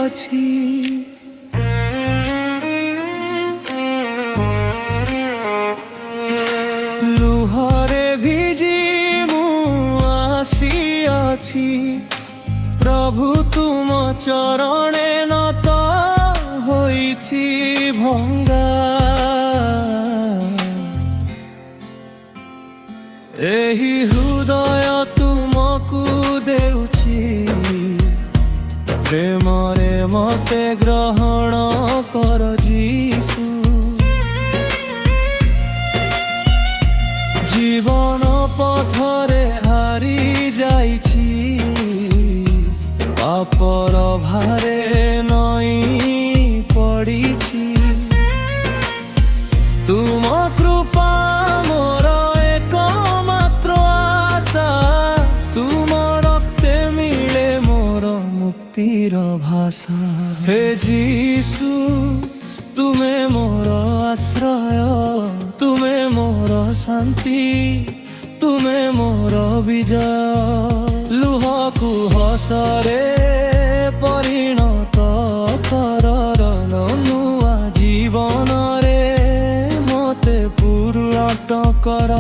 ଅଛି। ଲୁହରେ ଭିଜି ମୁଁ ଆସିଅଛି, ପ୍ରଭୁ ତୁମ ଚରଣେ ନତ ହୋଇଛି ଭଙ୍ଗା। ଏହି ହୃଦୟ ତୁମକୁ ଦେଉଛି, ପ୍ରେମରେ ମତେ ଗ୍ରହଣ କର ଯୀଶୁ। ଜୀବନ ପଥରେ ହାରି ଯାଇଛି, ପାପର ଭାରେ ନଇଁ ପଡ଼ିଛି। ତୁମ କୃପା ମୋର একমাত্র আশা, তুম রক্তে মিলে মোর মুক্তির ভাষা। হে যিশু তুমে মোর আশ্রয়, তুমে মোর শান্তি, তুমে মোর বিজয়। লুহকু হসরে পরিণত কর, নূଆ জীবନରେ মতে ପୂରଣ କର।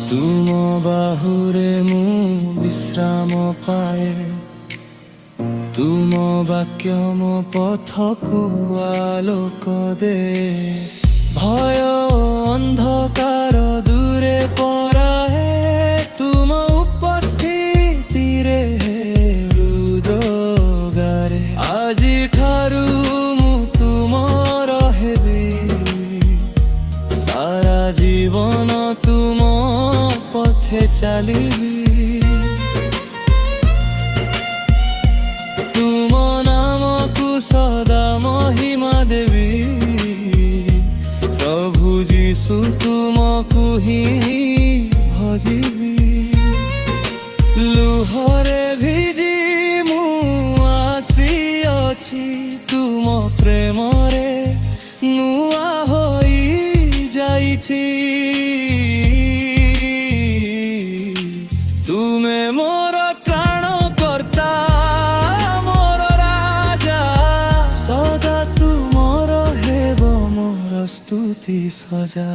ତୁମ ବାହୁରେ ମୁଁ ବିଶ୍ରାମ ପାଏ, ତୁମ ବାକ୍ୟ ମୋ ପଥକୁ ଆଲୋକ ଦେ। ଭୟ ଅନ୍ଧକାର ଦୂରେ ପଳାଏ, ତୁମ ଉପସ୍ଥିତିରେ ହୃଦୟରେ। ଆଜିଠାରୁ ମୁଁ ତୁମର ହେବି, ସାରା ଜୀବନ ତୁମ পথে চালিবি। তুম নামকু সদা মহিমা দেবি, প্রভু যিশু তুমকু হি ভজিবি। লুহরে ভিজি মু আসিଅছি, তুম প্রেমরে নূଆ ହୋଇ ଯାଇଛି। ତୁମେ ମୋର ପ୍ରାଣ କର୍ତ୍ତା, ମୋର ରାଜା, ସଦା ତୁମର ହେବ ମୋର ସ୍ତୁତି ସଜା।